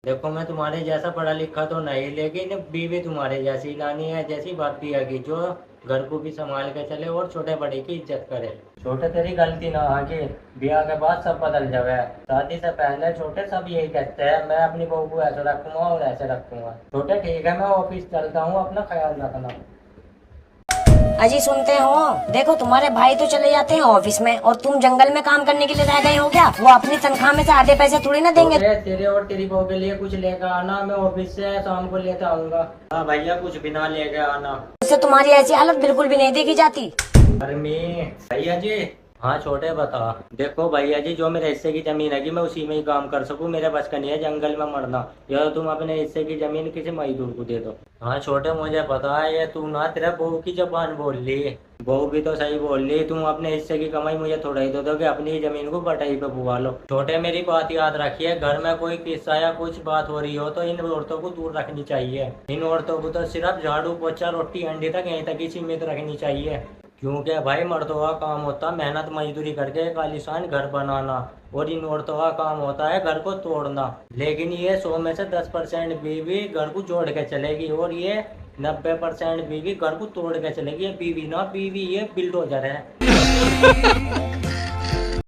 देखो मैं तुम्हारे जैसा पढ़ा लिखा तो नहीं, लेकिन बीवी तुम्हारे जैसी लानी है, जैसी भाभी आगे जो घर को भी संभाल के चले और छोटे बड़े की इज्जत करे। छोटे तेरी गलती ना आगे, ब्याह के बाद सब बदल जावे। शादी से पहले छोटे सब यही कहते हैं मैं अपनी बहू को ऐसे रखूंगा और ऐसे रखूंगा। छोटे ठीक है, मैं ऑफिस चलता हूँ, अपना ख्याल रखना। अजी सुनते हो, देखो तुम्हारे भाई तो चले जाते हैं ऑफिस में और तुम जंगल में काम करने के लिए रह गए हो क्या? वो अपनी तनख्वाह में से आधे पैसे थोड़ी ना देंगे। तेरे और तेरी बहू के लिए कुछ लेकर आना, मैं ऑफिस से शाम को लेकर आऊंगा। हाँ भैया, कुछ भी ना लेके आना। उससे तुम्हारी ऐसी हालत बिल्कुल भी नहीं देखी जाती। अरे भैया जी। हाँ छोटे बता। देखो भैया जी, जो मेरे हिस्से की जमीन है कि मैं उसी में ही काम कर सकूं, मेरे बस का नहीं है जंगल में मरना। या तो तुम अपने हिस्से की जमीन किसी मजदूर को दे दो। हाँ छोटे, मुझे पता है ये तू ना तेरा बहू की जबान बोल ली। बहू भी तो सही बोल ली, तुम अपने हिस्से की कमाई मुझे थोड़ा ही दे दोगे, अपनी ही जमीन को बटाई पे बुवा लो। छोटे मेरी बात याद रखिए, घर में कोई किस्सा या कुछ बात हो रही हो तो इन औरतों को दूर रखनी चाहिए। इन औरतों को तो सिर्फ झाड़ू पोछा रोटी अंडी तक यहीं तक ही सीमित रखनी चाहिए। क्योंकि भाई मर्दों का काम होता है मेहनत मजदूरी करके एक आलीशान घर बनाना, और इन औरतों का काम होता है घर को तोड़ना। लेकिन ये 100 में से 10% बीवी घर को जोड़ के चलेगी, और ये 90% बीवी घर को तोड़ के चलेगी। ये बीवी ना बीवी, ये बिल्डोजर है।